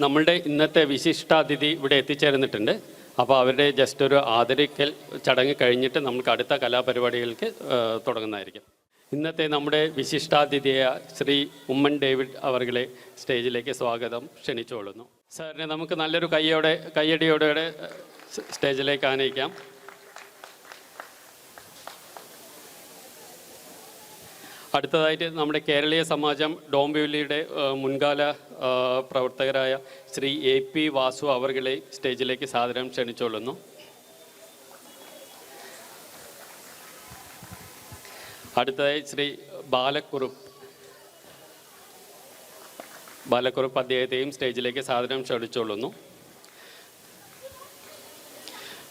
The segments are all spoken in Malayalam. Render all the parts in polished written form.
നമ്മളുടെ ഇന്നത്തെ വിശിഷ്ടാതിഥി ഇവിടെ എത്തിച്ചേർന്നിട്ടുണ്ട്. അപ്പോൾ അവരുടെ ജസ്റ്റ് ഒരു ആദരിക്കൽ ചടങ്ങ് കഴിഞ്ഞിട്ട് നമുക്ക് അടുത്ത കലാപരിപാടികൾക്ക് തുടങ്ങുന്നതായിരിക്കും. ഇന്നത്തെ നമ്മുടെ വിശിഷ്ടാതിഥിയായ ശ്രീ ഉമ്മൻ ഡേവിഡ് അവരുടെ സ്റ്റേജിലേക്ക് സ്വാഗതം ക്ഷണിച്ചുകൊള്ളുന്നു. സാറിനെ നമുക്ക് നല്ലൊരു കയ്യടിയോടെ സ്റ്റേജിലേക്ക് ആനയിക്കാം. അടുത്തതായിട്ട് നമ്മുടെ കേരളീയ സമാജം ഡോംബിവലിയുടെ മുൻകാല പ്രവർത്തകരായ ശ്രീ AP വാസു അവരുടെ സ്റ്റേജിലേക്ക് സാദരം ക്ഷണിച്ചുകൊള്ളുന്നു. അടുത്തതായി ശ്രീ ബാലക്കുറുപ്പ് അദ്ദേഹത്തെയും സ്റ്റേജിലേക്ക് സാദരം ക്ഷണിച്ചുകൊള്ളുന്നു.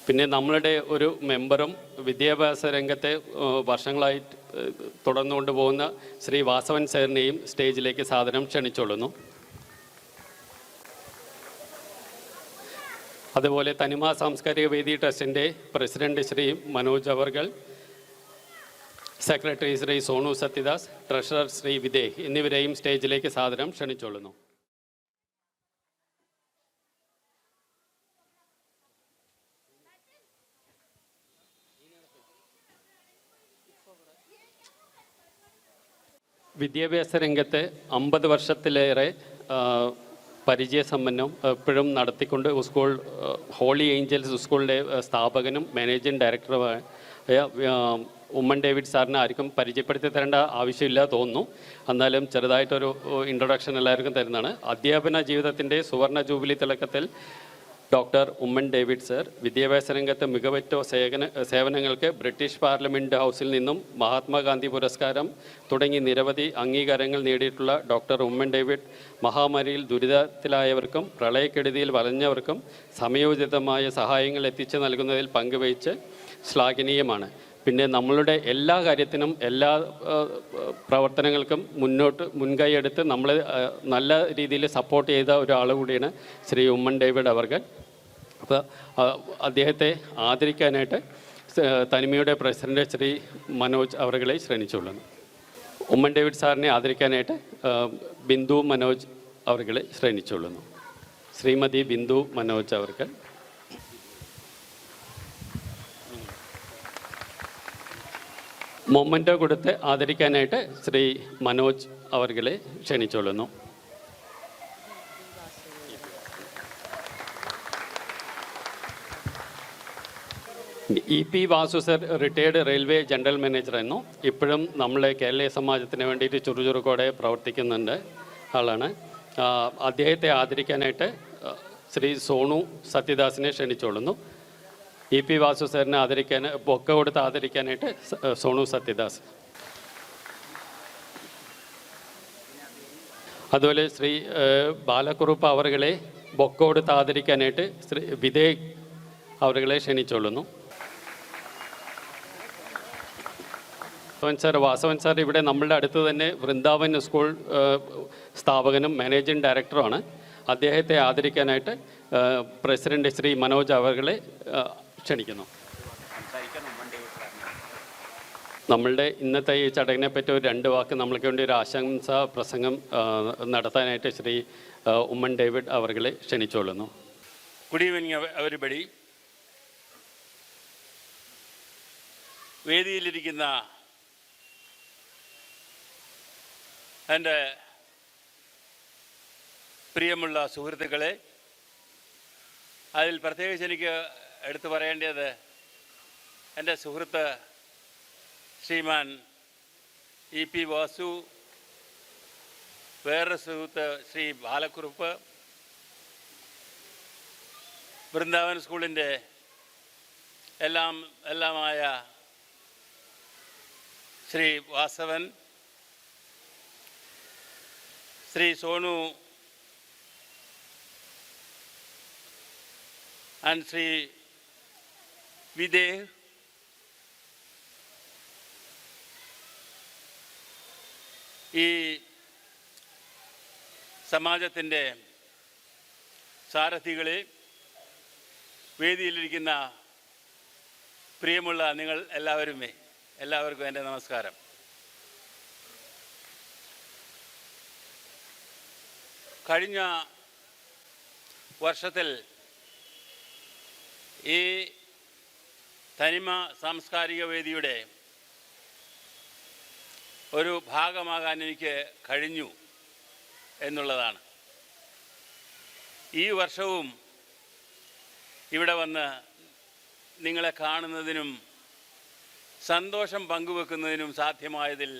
പിന്നെ നമ്മളുടെ ഒരു മെമ്പറും വിദ്യാഭ്യാസ രംഗത്തെ വർഷങ്ങളായി തുടർന്നുകൊണ്ട് പോകുന്ന ശ്രീ വാസവൻ സാറിനെയും സ്റ്റേജിലേക്ക് സാദരം ക്ഷണിച്ചുകൊള്ളുന്നു. അതുപോലെ തനിമ സാംസ്കാരിക വേദി ട്രസ്റ്റിൻ്റെ പ്രസിഡന്റ് ശ്രീ മനോജ് അവർകൾ, സെക്രട്ടറി ശ്രീ സോണു സത്യദാസ്, ട്രഷറർ ശ്രീ വിദേഹ് എന്നിവരെയും സ്റ്റേജിലേക്ക് സാദരം ക്ഷണിച്ചുകൊള്ളുന്നു. വിദ്യാഭ്യാസ രംഗത്ത് 50 വർഷത്തിലേറെ പരിചയസമ്പന്നം എപ്പോഴും നടത്തിക്കൊണ്ട് ഹോളി ഏഞ്ചൽസ് സ്കൂളിൻ്റെ സ്ഥാപകനും മാനേജിംഗ് ഡയറക്ടറുമായ ഉമ്മൻ ഡേവിഡ് സാറിനെ ആർക്കും പരിചയപ്പെടുത്തി തരേണ്ട ആവശ്യമില്ല തോന്നുന്നു. എന്നാലും ചെറുതായിട്ടൊരു ഇൻട്രൊഡക്ഷൻ എല്ലാവർക്കും തരുന്നതാണ്. അധ്യാപന ജീവിതത്തിൻ്റെ സുവർണ ജൂബിലി തിളക്കത്തിൽ ഡോക്ടർ ഉമ്മൻ ഡേവിഡ് സർ വിദ്യാഭ്യാസ രംഗത്ത് മികവുറ്റ സേവനങ്ങൾക്ക് ബ്രിട്ടീഷ് പാർലമെൻറ്റ് ഹൗസിൽ നിന്നും മഹാത്മാഗാന്ധി പുരസ്കാരം തുടങ്ങി നിരവധി അംഗീകാരങ്ങൾ നേടിയിട്ടുള്ള ഡോക്ടർ ഉമ്മൻ ഡേവിഡ് മഹാമാരിയിൽ ദുരിതത്തിലായവർക്കും പ്രളയക്കെടുതിയിൽ വലഞ്ഞവർക്കും സമയോചിതമായ സഹായങ്ങൾ എത്തിച്ചു നൽകുന്നതിൽ പങ്കുവഹിച്ച് ശ്ലാഘനീയമാണ്. പിന്നെ നമ്മളുടെ എല്ലാ കാര്യത്തിനും എല്ലാ പ്രവർത്തനങ്ങൾക്കും മുൻകൈയെടുത്ത് നമ്മൾ നല്ല രീതിയിൽ സപ്പോർട്ട് ചെയ്ത ഒരാൾ കൂടിയാണ് ശ്രീ ഉമ്മൻ ഡേവിഡ് അവർകൾ. അപ്പോൾ അദ്ദേഹത്തെ ആദരിക്കാനായിട്ട് തനിമയുടെ പ്രസിഡന്റ് ശ്രീ മനോജ് അവർകളെ ക്ഷണിച്ചുകൊള്ളുന്നു. ഉമ്മൻ ഡേവിഡ് സാറിനെ ആദരിക്കാനായിട്ട് ബിന്ദു മനോജ് അവർകളെ ക്ഷണിച്ചുകൊള്ളുന്നു. ശ്രീമതി ബിന്ദു മനോജ് അവർകൾ. മൊമെൻ്റോ കൊടുത്ത് ആദരിക്കാനായിട്ട് ശ്രീ മനോജ് അവർകളെ ക്ഷണിച്ചുകൊള്ളുന്നു. EP Vasu sir retired railway general മാനേജറായിരുന്നു. ഇപ്പോഴും നമ്മളെ കേരളീയ സമാജത്തിന് വേണ്ടിയിട്ട് ചുറുചുറുക്കോടെ പ്രവർത്തിക്കുന്നുണ്ട് ആളാണ്. അദ്ദേഹത്തെ ആദരിക്കാനായിട്ട് ശ്രീ സോണു സത്യദാസിനെ ക്ഷണിച്ചുകൊള്ളുന്നു. EP വാസു സാറിനെ ബൊക്ക കൊടുത്ത് ആദരിക്കാനായിട്ട് സോണു സത്യദാസ്. അതുപോലെ ശ്രീ ബാലക്കുറുപ്പ് അവറുകളെ ബൊക്ക കൊടുത്ത് ആദരിക്കാനായിട്ട് ശ്രീ വിദേഹ് അവറുകളെ ക്ഷണിച്ചുകൊള്ളുന്നു. വാസവൻ സാർ ഇവിടെ നമ്മളുടെ അടുത്ത് തന്നെ വൃന്ദാവൻ സ്കൂൾ സ്ഥാപകനും മാനേജിംഗ് ഡയറക്ടറുമാണ്. അദ്ദേഹത്തെ ആദരിക്കാനായിട്ട് പ്രസിഡന്റ് ശ്രീ മനോജ് അവറുകളെ ക്ഷണിക്കുന്നു. നമ്മളുടെ ഇന്നത്തെ ഈ ചടങ്ങിനെ പറ്റി ഒരു 2 വാക്ക് നമ്മൾക്ക് വേണ്ടി ഒരു ആശംസാ പ്രസംഗം നടത്താനായിട്ട് ശ്രീ ഉമ്മൻ ഡേവിഡ് അവറുകളെ ക്ഷണിച്ചുകൊള്ളുന്നു. Good evening everybody. വേദിയിലിരിക്കുന്ന എൻ്റെ പ്രിയമുള്ള സുഹൃത്തുക്കളെ, അതിൽ പ്രത്യേകിച്ച് എനിക്ക് എടുത്തു പറയേണ്ടത് എൻ്റെ സുഹൃത്ത് ശ്രീമാൻ EP വാസു, വേറൊരു സുഹൃത്ത് ശ്രീ ബാലക്കുറുപ്പ്, വൃന്ദാവൻ സ്കൂളിൻ്റെ എല്ലാമായ ശ്രീ വാസവൻ, ശ്രീ സോണു ആൻഡ് ശ്രീ വിദേഹ്, ഈ സമാജത്തിൻ്റെ സാരഥികളെ, വേദിയിലിരിക്കുന്ന പ്രിയമുള്ള നിങ്ങൾ എല്ലാവർക്കും എൻ്റെ നമസ്കാരം. കഴിഞ്ഞ വർഷത്തിൽ ഈ തനിമ സാംസ്കാരിക വേദിയുടെ ഒരു ഭാഗമാകാൻ എനിക്ക് കഴിഞ്ഞു എന്നുള്ളതാണ്. ഈ വർഷവും ഇവിടെ വന്ന് നിങ്ങളെ കാണുന്നതിനും സന്തോഷം പങ്കുവെക്കുന്നതിനും സാധ്യമായതിൽ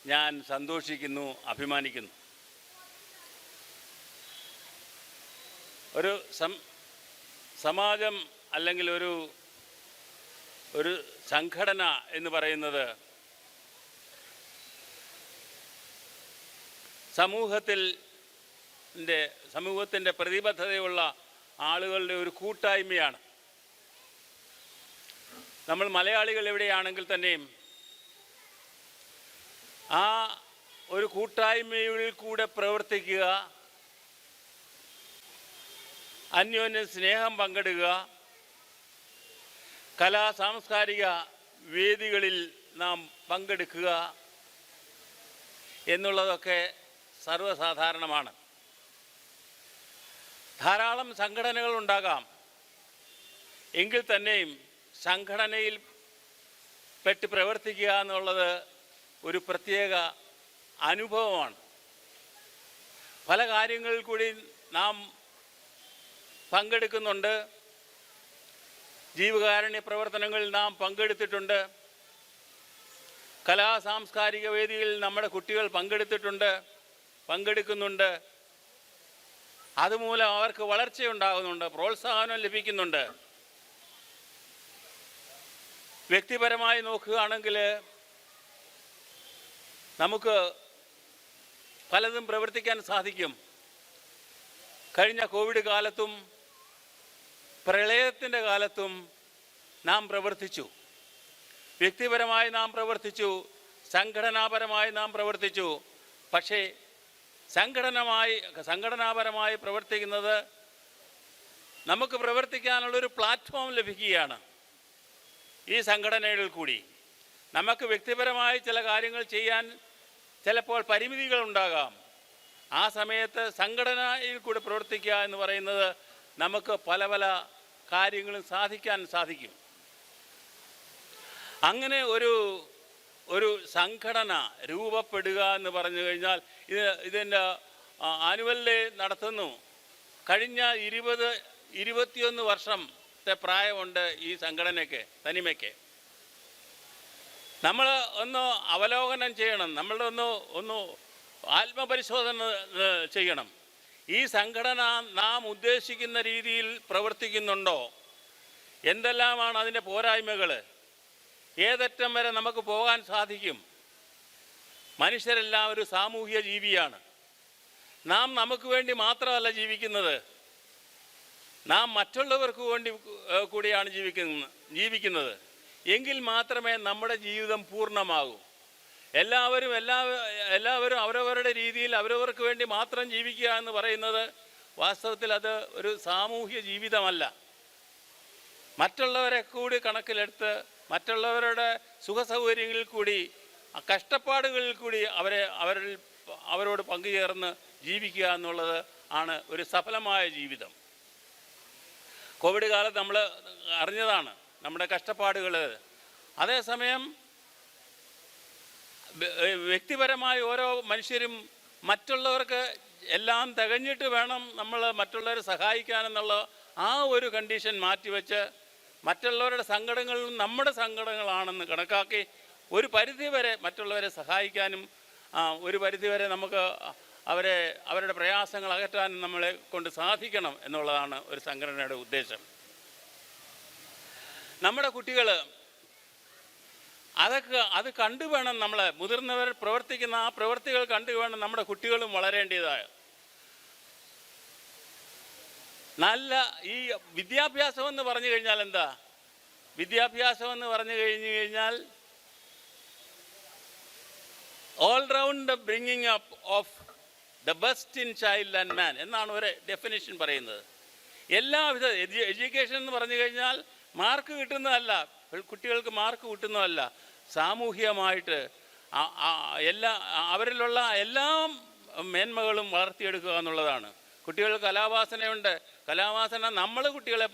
ഞാൻ സന്തോഷിക്കുന്നു, അഭിമാനിക്കുന്നു. ഒരു സമാജം അല്ലെങ്കിൽ ഒരു സംഘടന എന്ന് പറയുന്നത് സമൂഹത്തിൻ്റെ പ്രതിബദ്ധതയുള്ള ആളുകളുടെ ഒരു കൂട്ടായ്മയാണ്. നമ്മൾ മലയാളികൾ എവിടെയാണെങ്കിൽ തന്നെയും ആ ഒരു കൂട്ടായ്മയിൽ കൂടെ പ്രവർത്തിക്കുക, അന്യോന്യം സ്നേഹം പങ്കിടുക, കലാ സാംസ്കാരിക വേദികളിൽ നാം പങ്കെടുക്കുക എന്നുള്ളതൊക്കെ സർവ്വസാധാരണമാണ്. ധാരാളം സംഘടനകൾ ഉണ്ടാകാം, എങ്കിൽ തന്നെയും സംഘടനയിൽ പെട്ട് പ്രവർത്തിക്കുക എന്നുള്ളത് ഒരു പ്രത്യേക അനുഭവമാണ്. പല കാര്യങ്ങളിൽ കൂടി നാം പങ്കെടുക്കുന്നുണ്ട്. ജീവകാരുണ്യ പ്രവർത്തനങ്ങളിൽ നാം പങ്കെടുത്തിട്ടുണ്ട്. കലാ സാംസ്കാരിക വേദിയിൽ നമ്മുടെ കുട്ടികൾ പങ്കെടുക്കുന്നുണ്ട്. അതുമൂലം അവർക്ക് വളർച്ചയുണ്ടാകുന്നുണ്ട്, പ്രോത്സാഹനം ലഭിക്കുന്നുണ്ട്. വ്യക്തിപരമായി നോക്കുകയാണെങ്കിൽ നമുക്ക് പലതും പ്രവർത്തിക്കാൻ സാധിക്കും. കഴിഞ്ഞ കോവിഡ് കാലത്തും പ്രളയത്തിൻ്റെ കാലത്തും നാം പ്രവർത്തിച്ചു. വ്യക്തിപരമായി നാം പ്രവർത്തിച്ചു, സംഘടനാപരമായി നാം പ്രവർത്തിച്ചു. പക്ഷേ സംഘടനാപരമായി പ്രവർത്തിക്കുന്നത് നമുക്ക് പ്രവർത്തിക്കാനുള്ളൊരു പ്ലാറ്റ്ഫോം ലഭിക്കുകയാണ്. ഈ സംഘടനകളിൽ കൂടി നമുക്ക് വ്യക്തിപരമായി ചില കാര്യങ്ങൾ ചെയ്യാൻ ചിലപ്പോൾ പരിമിതികൾ ഉണ്ടാകാം. ആ സമയത്ത് സംഘടനയിൽ കൂടി പ്രവർത്തിക്കുക എന്ന് പറയുന്നത് നമുക്ക് പല പല കാര്യങ്ങളും സാധിക്കും. അങ്ങനെ ഒരു സംഘടന രൂപപ്പെടുക എന്ന് പറഞ്ഞു കഴിഞ്ഞാൽ ഇതിൻ്റെ ആനുവൽ ഡേ നടത്തുന്നു. കഴിഞ്ഞ 20-21 വർഷത്തെ പ്രായമുണ്ട് ഈ സംഘടനയ്ക്ക്, തനിമയ്ക്ക്. നമ്മൾ ഒന്ന് അവലോകനം ചെയ്യണം, നമ്മളുടെ ഒന്ന് ആത്മപരിശോധന ചെയ്യണം. ഈ സംഘടന നാം ഉദ്ദേശിക്കുന്ന രീതിയിൽ പ്രവർത്തിക്കുന്നുണ്ടോ? എന്തെല്ലാമാണ് അതിൻ്റെ പോരായ്മകൾ? ഏതറ്റം വരെ നമുക്ക് പോകാൻ സാധിക്കും? മനുഷ്യരെല്ലാം ഒരു സാമൂഹിക ജീവിയാണ്. നാം നമുക്ക് വേണ്ടി മാത്രമല്ല ജീവിക്കുന്നത്, നാം മറ്റുള്ളവർക്ക് വേണ്ടി കൂടിയാണ് ജീവിക്കുന്നത്. എങ്കിൽ മാത്രമേ നമ്മുടെ ജീവിതം പൂർണ്ണമാകൂ. എല്ലാവരും അവരവരുടെ രീതിയിൽ അവരവർക്ക് വേണ്ടി മാത്രം ജീവിക്കുക എന്ന് പറയുന്നത് വാസ്തവത്തിൽ അത് ഒരു സാമൂഹ്യ ജീവിതമല്ല. മറ്റുള്ളവരെ കൂടി കണക്കിലെടുത്ത് മറ്റുള്ളവരുടെ സുഖസൗകര്യങ്ങളിൽ കൂടി കഷ്ടപ്പാടുകളിൽ കൂടി അവരോട് പങ്കുചേർന്ന് ജീവിക്കുക എന്നുള്ളത് ആണ് ഒരു സഫലമായ ജീവിതം. കോവിഡ് കാലത്ത് നമ്മൾ അറിഞ്ഞതാണ് നമ്മുടെ കഷ്ടപ്പാടുകൾ. അതേസമയം വ്യക്തിപരമായി ഓരോ മനുഷ്യരും മറ്റുള്ളവർക്ക് എല്ലാം തികഞ്ഞിട്ട് വേണം നമ്മൾ മറ്റുള്ളവരെ സഹായിക്കാനെന്നുള്ള ആ ഒരു കണ്ടീഷൻ മാറ്റിവെച്ച് മറ്റുള്ളവരുടെ സങ്കടങ്ങളും നമ്മുടെ സങ്കടങ്ങളാണെന്ന് കണക്കാക്കി ഒരു പരിധിവരെ മറ്റുള്ളവരെ സഹായിക്കാനും ഒരു പരിധിവരെ നമുക്ക് അവരുടെ പ്രയാസങ്ങൾ അകറ്റാനും നമ്മളെ കൊണ്ട് സാധിക്കണം എന്നുള്ളതാണ് ഒരു സംഘടനയുടെ ഉദ്ദേശം. നമ്മുടെ കുട്ടികൾ അത് കണ്ടു വേണം, നമ്മൾ മുതിർന്നവർ പ്രവർത്തിക്കുന്ന ആ പ്രവൃത്തികൾ കണ്ടു വേണം നമ്മുടെ കുട്ടികളും വളരേണ്ടതായ. നല്ല ഈ വിദ്യാഭ്യാസം എന്ന് പറഞ്ഞു കഴിഞ്ഞാൽ എന്താ? വിദ്യാഭ്യാസം എന്ന് പറഞ്ഞു കഴിഞ്ഞാൽ all round bringing up of the best in child and man എന്നാണ് ഒരു ഡെഫിനിഷൻ പറയുന്നത്. എല്ലാവിധ എഡ്യൂക്കേഷൻ എന്ന് പറഞ്ഞു കഴിഞ്ഞാൽ മാർക്ക് കിട്ടുന്നതല്ല, കുട്ടികൾക്ക് മാർക്ക് കിട്ടുന്നതല്ല, സാമൂഹികമായിട്ട് അവരിലുള്ള എല്ലാ മേന്മകളും വളർത്തിയെടുക്കുക എന്നുള്ളതാണ്. കുട്ടികൾക്ക് കലാവാസനയുണ്ട്. കലാവാസന നമ്മൾ കുട്ടികളെ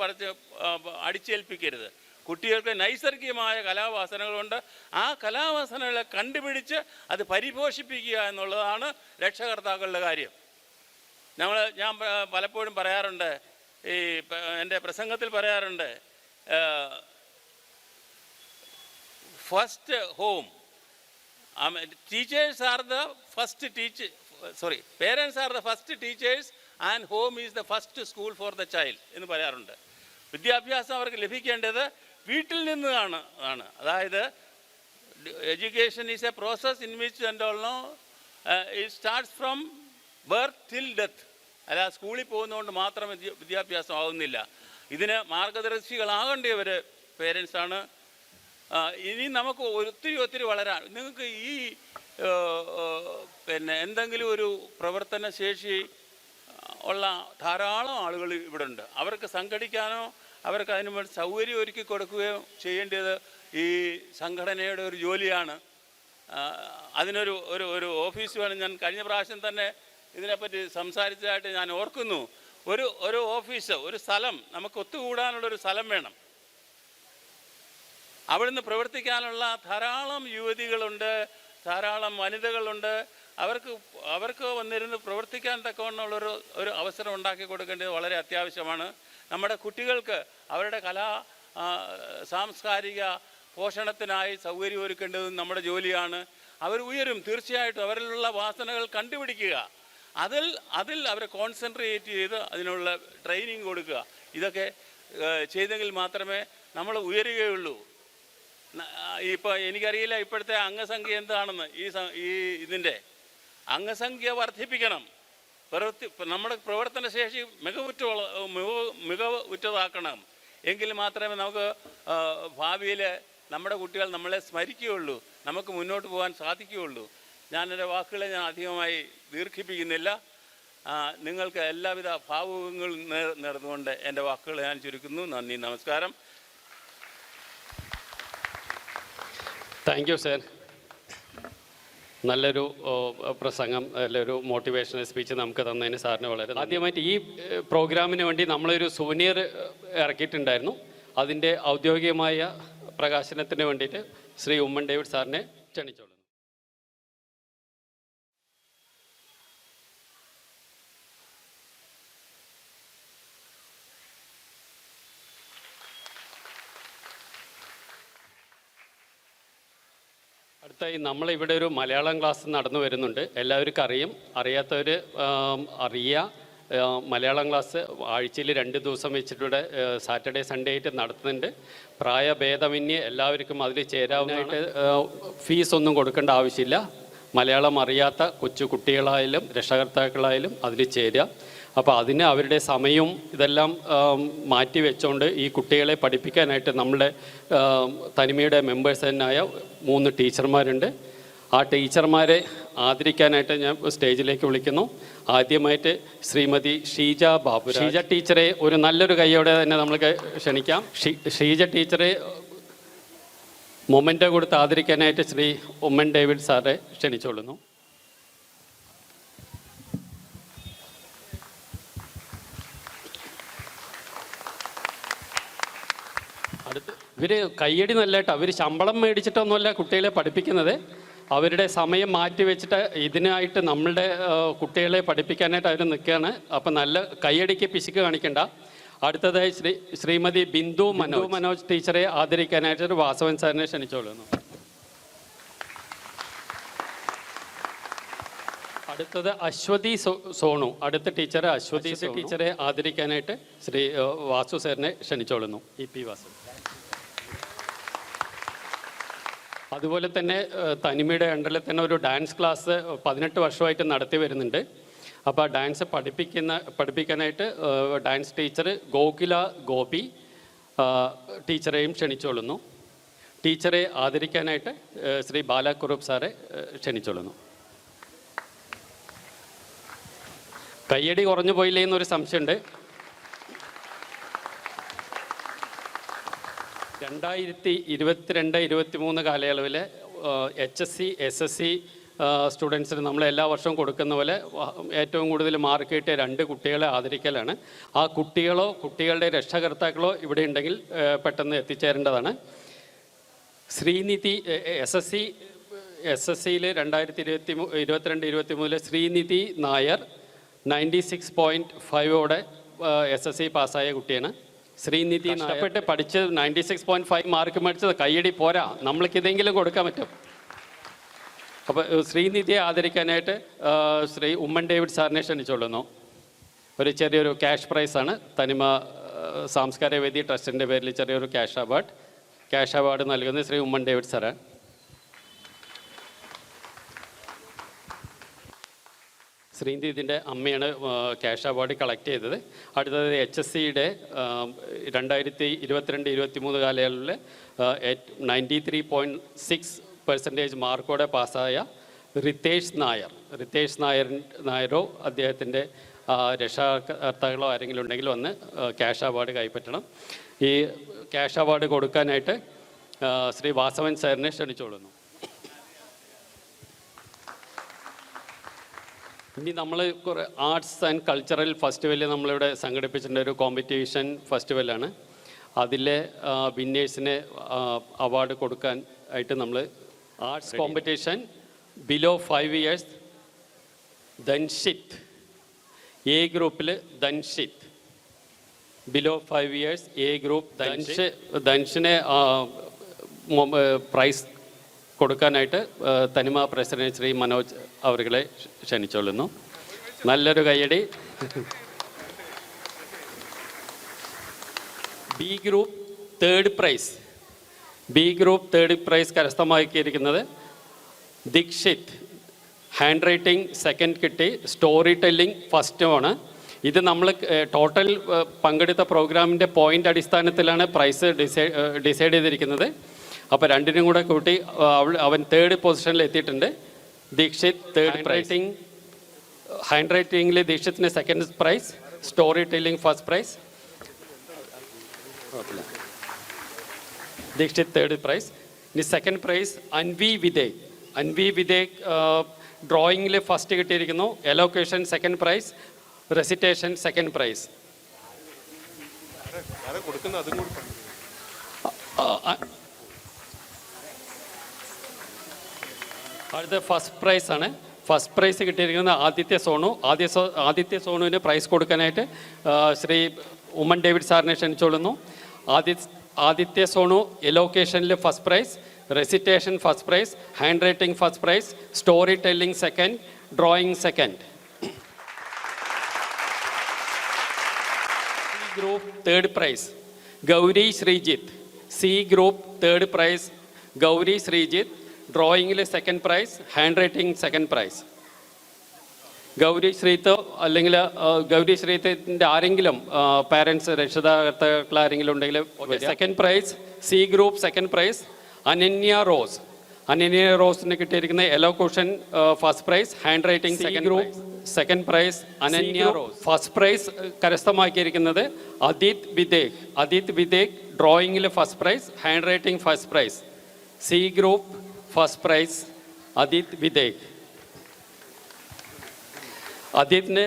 അടിച്ചേൽപ്പിക്കരുത്. കുട്ടികൾക്ക് നൈസർഗികമായ കലാവാസനകളുണ്ട്. ആ കലാവാസനകളെ കണ്ടുപിടിച്ച് അത് പരിപോഷിപ്പിക്കുക എന്നുള്ളതാണ് രക്ഷകർത്താക്കളുടെ കാര്യം. ഞാൻ പലപ്പോഴും പറയാറുണ്ട്, എൻ്റെ പ്രസംഗത്തിൽ പറയാറുണ്ട്, first home, teachers are the first parents are the first teachers and home is the first school for the child എന്ന് പറയാറുണ്ട്. വിദ്യാഭ്യാസം അവർക്ക് ലഭിക്കേണ്ടത് വീട്ടിൽ നിന്നാണ്. അതായത് education is A process in which it starts from birth till death. അല്ല, സ്കൂളിൽ പോകുന്നതുകൊണ്ട് മാത്രം വിദ്യാഭ്യാസം ആകുന്നില്ല. ഇതിന് മാർഗദർശികളാകേണ്ടവർ പേരൻസാണ്. ഇനി നമുക്ക് ഒത്തിരി വളരാൻ, നിങ്ങൾക്ക് ഈ എന്തെങ്കിലും ഒരു പ്രവർത്തന ശേഷി ഉള്ള ധാരാളം ആളുകൾ ഇവിടെ ഉണ്ട്. അവർക്ക് സംഘടിക്കാനോ അവർക്ക് അതിന് വേണ്ടി സൗകര്യം ഒരുക്കി കൊടുക്കുകയോ ചെയ്യേണ്ടത് ഈ സംഘടനയുടെ ഒരു ജോലിയാണ്. അതിനൊരു ഒരു ഓഫീസ് വേണം. ഞാൻ കഴിഞ്ഞ പ്രാവശ്യം തന്നെ ഇതിനെപ്പറ്റി സംസാരിച്ചതായിട്ട് ഞാൻ ഓർക്കുന്നു. ഒരു ഓഫീസ്, ഒരു സ്ഥലം, നമുക്ക് ഒത്തുകൂടാനുള്ളൊരു സ്ഥലം വേണം. അവിടുന്ന് പ്രവർത്തിക്കാനുള്ള ധാരാളം യുവതികളുണ്ട്, ധാരാളം വനിതകളുണ്ട്. അവർക്ക് വന്നിരുന്ന് പ്രവർത്തിക്കാൻ തക്കവണ്ണമുള്ളൊരു അവസരം ഉണ്ടാക്കി കൊടുക്കേണ്ടത് വളരെ അത്യാവശ്യമാണ്. നമ്മുടെ കുട്ടികൾക്ക് അവരുടെ സാംസ്കാരിക പോഷണത്തിനായി സൗകര്യം ഒരുക്കേണ്ടത് നമ്മുടെ ജോലിയാണ്. അവർ ഉയരും, തീർച്ചയായിട്ടും അവരിലുള്ള വാസനകൾ കണ്ടുപിടിക്കുക, അതിൽ അവരെ കോൺസെൻട്രേറ്റ് ചെയ്ത് അതിനുള്ള ട്രെയിനിങ് കൊടുക്കുക. ഇതൊക്കെ ചെയ്തെങ്കിൽ മാത്രമേ നമ്മൾ ഉയരുകയുള്ളൂ. ഇപ്പോൾ എനിക്കറിയില്ല ഇപ്പോഴത്തെ അംഗസംഖ്യ എന്താണെന്ന്. ഇതിൻ്റെ അംഗസംഖ്യ വർദ്ധിപ്പിക്കണം. നമ്മുടെ പ്രവർത്തനശേഷി മികവുറ്റതാക്കണം. എങ്കിൽ മാത്രമേ നമുക്ക് ഭാവിയിൽ നമ്മുടെ കുട്ടികൾ നമ്മളെ സ്മരിക്കുകയുള്ളൂ, നമുക്ക് മുന്നോട്ട് പോകാൻ സാധിക്കുകയുള്ളൂ. എൻ്റെ വാക്കുകളെ ഞാൻ അധികമായി ദീർഘിപ്പിക്കുന്നില്ല. നിങ്ങൾക്ക് എല്ലാവിധ ഭാവുകങ്ങളും നേർന്നുകൊണ്ട് എൻ്റെ വാക്കുകൾ ഞാൻ ചുരുക്കുന്നു. നന്ദി, നമസ്കാരം. Thank you sir. നല്ലൊരു പ്രസംഗം, നല്ലൊരു മോട്ടിവേഷണൽ സ്പീച്ച് നമുക്ക് തന്നതിന് സാറിന് വളരെ. ആദ്യമായിട്ട് ഈ പ്രോഗ്രാമിന് വേണ്ടി നമ്മളൊരു സൂനിയർ ഇറക്കിയിട്ടുണ്ടായിരുന്നു. അതിൻ്റെ ഔദ്യോഗികമായ പ്രകാശനത്തിന് വേണ്ടിയിട്ട് ശ്രീ ഉമ്മൻ ഡേവിഡ് സാറിനെ ക്ഷണിച്ചോളൂ. അടുത്തായി നമ്മളിവിടെ ഒരു മലയാളം ക്ലാസ് നടന്നു വരുന്നുണ്ട്. എല്ലാവർക്കും അറിയാത്തവർ അറിയുക. മലയാളം ക്ലാസ് ആഴ്ചയിൽ 2 ദിവസം വെച്ചിട്ട് സാറ്റർഡേ സൺഡേ ആയിട്ട് നടത്തുന്നുണ്ട്. പ്രായഭേദമന്യേ എല്ലാവർക്കും അതിൽ ചേരാവുന്നതായിട്ട് ഫീസൊന്നും കൊടുക്കേണ്ട ആവശ്യമില്ല. മലയാളം അറിയാത്ത കൊച്ചു കുട്ടികളായാലും രക്ഷകർത്താക്കളായാലും അതിൽ ചേരുക. അപ്പോൾ അതിന് അവരുടെ സമയവും ഇതെല്ലാം മാറ്റി വെച്ചുകൊണ്ട് ഈ കുട്ടികളെ പഠിപ്പിക്കാനായിട്ട് നമ്മുടെ തനിമയുടെ മെമ്പേഴ്സ് തന്നെയായ 3 ടീച്ചർമാരുണ്ട്. ആ ടീച്ചർമാരെ ആദരിക്കാനായിട്ട് ഞാൻ സ്റ്റേജിലേക്ക് വിളിക്കുന്നു. ആദ്യമായിട്ട് ശ്രീമതി ഷീജ ബാബു. ഷീജ ടീച്ചറെ ഒരു നല്ലൊരു കൈയോടെ തന്നെ നമ്മൾക്ക് ക്ഷണിക്കാം. ഷീജ ടീച്ചറെ മൊമെൻ്റോ കൊടുത്ത് ആദരിക്കാനായിട്ട് ശ്രീ ഉമ്മൻ ഡേവിഡ് സാറെ ക്ഷണിച്ചുകൊള്ളുന്നു. ഇവർ കയ്യടി നല്ലതായിട്ട്, അവർ ശമ്പളം മേടിച്ചിട്ടൊന്നുമല്ല കുട്ടികളെ പഠിപ്പിക്കുന്നത്. അവരുടെ സമയം മാറ്റി വെച്ചിട്ട് ഇതിനായിട്ട് നമ്മളുടെ കുട്ടികളെ പഠിപ്പിക്കാനായിട്ട് അവർ നിൽക്കുകയാണ്. അപ്പം നല്ല കയ്യടിക്ക് പിശുക്ക് കാണിക്കണ്ട. അടുത്തതായി ശ്രീമതി ബിന്ദു മനോജ് ടീച്ചറെ ആദരിക്കാനായിട്ട് വാസവൻ സാറിനെ ക്ഷണിച്ചോളുന്നു. അടുത്തത് അശ്വതി സോണു. അടുത്ത ടീച്ചർ അശ്വതി ടീച്ചറെ ആദരിക്കാനായിട്ട് ശ്രീ വാസു സാറിനെ ക്ഷണിച്ചോളുന്നു. EP വാസു. അതുപോലെ തന്നെ തനിമയുടെ അണ്ടറിൽ തന്നെ ഒരു ഡാൻസ് ക്ലാസ് 18 വർഷമായിട്ട് നടത്തി വരുന്നുണ്ട്. അപ്പോൾ ആ ഡാൻസ് പഠിപ്പിക്കാനായിട്ട് ഡാൻസ് ടീച്ചർ ഗോകുല ഗോപി ടീച്ചറെയും ക്ഷണിച്ചോളുന്നു. ടീച്ചറെ ആദരിക്കാനായിട്ട് ശ്രീ ബാലക്കുറുപ്പ് സാറെ ക്ഷണിച്ചോളുന്നു. കയ്യടി കുറഞ്ഞു പോയില്ലേ എന്നൊരു സംശയമുണ്ട്. 2022-23 കാലയളവിൽ HSC SSC സ്റ്റുഡൻസിന് നമ്മൾ എല്ലാ വർഷവും കൊടുക്കുന്ന പോലെ ഏറ്റവും കൂടുതൽ മാർക്ക് കിട്ടിയ 2 കുട്ടികളെ ആദരിക്കലാണ്. ആ കുട്ടികളോ കുട്ടികളുടെ രക്ഷകർത്താക്കളോ ഇവിടെ ഉണ്ടെങ്കിൽ പെട്ടെന്ന് എത്തിച്ചേരേണ്ടതാണ്. ശ്രീനിധി എസ് എസ് സിയിൽ 2022-23 ശ്രീനിധി നായർ 96.5ഓടെ SSC പാസ്സായ കുട്ടിയാണ്. ശ്രീനിധി നായർ പഠിച്ച് 96.5 മാർക്ക് മേടിച്ചത് കയ്യടി പോരാ, നമ്മൾക്കിതെങ്കിലും കൊടുക്കാൻ പറ്റും. അപ്പോൾ ശ്രീനിധിയെ ആദരിക്കാനായിട്ട് ശ്രീ ഉമ്മൻ ഡേവിഡ് സാറിനെ ക്ഷണിച്ചുകൊള്ളുന്നു. ഒരു ചെറിയൊരു ക്യാഷ് പ്രൈസാണ്. തനിമ സാംസ്കാരിക വേദി ട്രസ്റ്റിൻ്റെ പേരിൽ ചെറിയൊരു ക്യാഷ് അവാർഡ് നൽകുന്നത് ശ്രീ ഉമ്മൻ ഡേവിഡ് സാറാണ്. ശ്രീനിധിൻ്റെ അമ്മയാണ് ക്യാഷ് അവാർഡ് കളക്ട് ചെയ്തത്. അടുത്തത് HSCയുടെ 2022-23 കാലയളവിൽ 93.6% മാർക്കോടെ പാസ്സായ റിതേഷ് നായരോ അദ്ദേഹത്തിൻ്റെ രക്ഷാകർത്താക്കളോ ആരെങ്കിലും ഉണ്ടെങ്കിൽ വന്ന് ക്യാഷ് അവാർഡ് കൈപ്പറ്റണം. ഈ ക്യാഷ് അവാർഡ് കൊടുക്കാനായിട്ട് ശ്രീ വാസവൻ സാറിനെ ക്ഷണിച്ചുകൊള്ളുന്നു. ഇനി നമ്മൾ കുറേ ആർട്സ് ആൻഡ് കൾച്ചറൽ ഫെസ്റ്റിവൽ നമ്മളിവിടെ സംഘടിപ്പിച്ചിട്ടുണ്ട്. ഒരു കോമ്പറ്റീഷൻ ഫെസ്റ്റിവലാണ്. അതിലെ വിന്നേഴ്സിന് അവാർഡ് കൊടുക്കാൻ ആയിട്ട് നമ്മൾ arts competition below 5 years Dhanshith A ഗ്രൂപ്പിൽ Dhanshith below 5 years A group ധൻഷിനെ പ്രൈസ് കൊടുക്കാനായിട്ട് തനിമ പ്രസിഡന്റ് ശ്രീ മനോജ് അവരുകളെ ക്ഷണിച്ചുകൊള്ളുന്നു. നല്ലൊരു കയ്യടി. ബി ഗ്രൂപ്പ് തേർഡ് പ്രൈസ് കരസ്ഥമാക്കിയിരിക്കുന്നത് ദീക്ഷിത്. ഹാൻഡ് റൈറ്റിംഗ് സെക്കൻഡ് കിട്ടി, സ്റ്റോറി ടെല്ലിംഗ് ഫസ്റ്റുമാണ്. ഇത് നമ്മൾ ടോട്ടൽ പങ്കെടുത്ത പ്രോഗ്രാമിൻ്റെ പോയിൻ്റ് അടിസ്ഥാനത്തിലാണ് പ്രൈസ് ഡിസൈഡ് ചെയ്തിരിക്കുന്നത്. അപ്പോൾ രണ്ടിനും കൂടെ കൂട്ടി അവൻ 3rd പൊസിഷനിൽ എത്തിയിട്ടുണ്ട്. ദീക്ഷിത് തേർഡ് ഹാൻഡ് റൈറ്റിംഗിൽ ദീക്ഷിത്തിന് 2nd prize, story telling 1st prize. Dheekshith 3rd prize. ഇനി 2nd പ്രൈസ് അൻവി വിദേക് ഡ്രോയിങ്ങിൽ ഫസ്റ്റ് കിട്ടിയിരിക്കുന്നു. Elocution 2nd prize, recitation 2nd prize. അടുത്ത ഫസ്റ്റ് പ്രൈസ് കിട്ടിയിരിക്കുന്നത് ആദിത്യ സോണുവിന് പ്രൈസ് കൊടുക്കാനായിട്ട് ശ്രീ ഉമ്മൻ ഡേവിഡ് സാറിനെ ക്ഷണിച്ചുകൊള്ളുന്നു. ആദിത്യ സോണു എലോക്കേഷനിൽ 1st prize, recitation 1st prize, handwriting 1st prize, story telling 2nd, drawing 2nd. Group 3rd prize Gauri Sreejith. C group 3rd prize Gauri Sreejith, ഡ്രോയിങ്ങിൽ 2nd prize, handwriting 2nd prize. Gauri ശ്രീത്തിൻ്റെ ആരെങ്കിലും പാരൻസ് രക്ഷിതാകർത്താക്കൾ ആരെങ്കിലും ഉണ്ടെങ്കിൽ 2nd prize. C group 2nd prize Ananya റോസിന് കിട്ടിയിരിക്കുന്ന elocution 1st prize, handwriting 2nd prize. Ananya Rose 1st prize കരസ്ഥമാക്കിയിരിക്കുന്നത് അദിത് വിദേക് ഡ്രോയിങ്ങിൽ 1st prize, handwriting 1st prize. C group 1st prize Adith Videk. അദിത്തിന്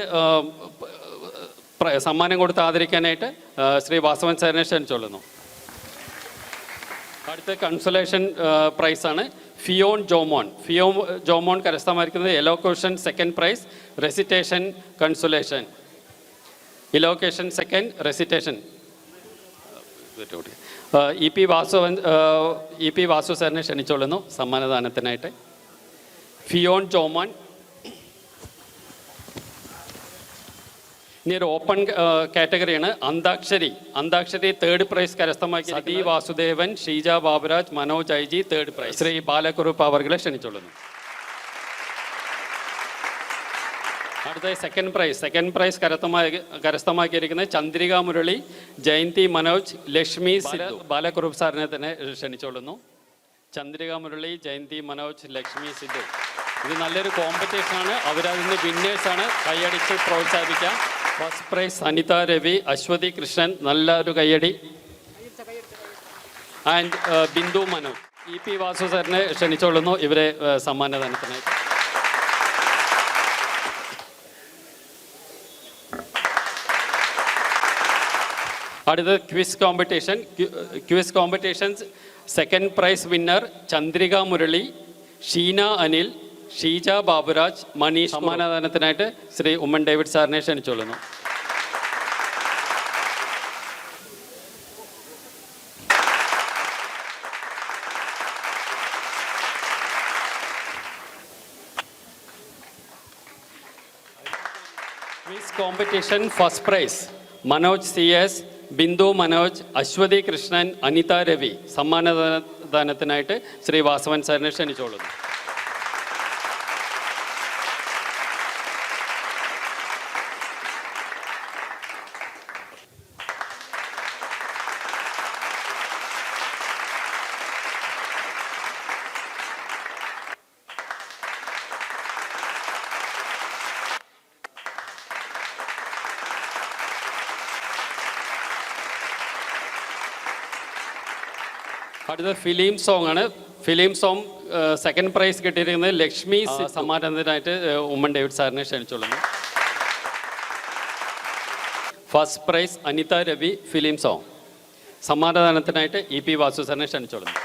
സമ്മാനം കൊടുത്ത് ആദരിക്കാനായിട്ട് ശ്രീ വാസവൻ സാറിനെ ക്ഷണിച്ചുകൊള്ളുന്നു. അടുത്ത കൺസലേഷൻ പ്രൈസാണ് ഫിയോൺ ജോമോൻ കരസ്ഥമായിരിക്കുന്നത് elocution 2nd prize, recitation consolation. Elocution 2nd, recitation. E P Vasu സാറിനെ ക്ഷണിച്ചുകൊള്ളുന്നു സമ്മാനദാനത്തിനായിട്ട്. ഫിയോൺ ജോമോൻ. ഇനി ഒരു ഓപ്പൺ കാറ്റഗറിയാണ് അന്താക്ഷരി 3rd പ്രൈസ് കരസ്ഥമാക്കി Sathi Vasudevan, Sheeja Baburaj, Manoj IG 3rd prize. Shri Balakurup അവർകളെ ക്ഷണിച്ചുകൊള്ളുന്നു. അടുത്ത 2nd പ്രൈസ് കരസ്ഥമാക്കിയിരിക്കുന്നത് ചന്ദ്രിക മുരളി, ജയന്തി മനോജ്, ലക്ഷ്മി സിദ്ധു. ബാലക്കുറുപ്പ് സാറിനെ തന്നെ ക്ഷണിച്ചുകൊള്ളുന്നു. ചന്ദ്രിക മുരളി, ജയന്തി മനോജ്, ലക്ഷ്മി സിദ്ധു. ഇത് നല്ലൊരു കോമ്പറ്റീഷനാണ്. അവരതിന് വിന്നേഴ്സാണ്. കൈയടിച്ച് പ്രോത്സാഹിപ്പിക്കാം. 1st പ്രൈസ് അനിത രവി, അശ്വതി കൃഷ്ണൻ, നല്ലൊരു കയ്യടി. And Bindu Manoj. E P Vasu സാറിനെ ക്ഷണിച്ചുകൊള്ളുന്നു ഇവരെ സമ്മാനദാനത്തിനായിട്ട്. അടുത്തത് quiz competitions second prize winner Chandrika Murali, Sheena Anil, Sheeja Baburaj, Maneesh. സമ്മാനദാനത്തിനായിട്ട് ശ്രീ ഉമ്മൻ ഡേവിഡ് സാറിനെ ക്ഷണിച്ചോളുന്നു. Quiz competition first prize Manoj CS, Bindu Manoj, Aswathy Krishnan, Anitha Ravi. സമ്മാനദാനത്തിനായിട്ട് ശ്രീ വാസവൻ സാറിനെ ക്ഷണിച്ചോളുന്നു. അടുത്ത ഫിലിം സോങ് ആണ്. ഫിലിം സോങ് സെക്കൻഡ് പ്രൈസ് കിട്ടിയിരിക്കുന്നത് ലക്ഷ്മി. സമ്മാനത്തിനായിട്ട് ഉമ്മൻ ഡേവിഡ് സാറിനെ ക്ഷണിച്ചോളുന്നു. First prize Anitha Ravi film song. സമ്മാനദാനത്തിനായിട്ട് EP വാസു സാറിനെ ക്ഷണിച്ചോളുന്നു.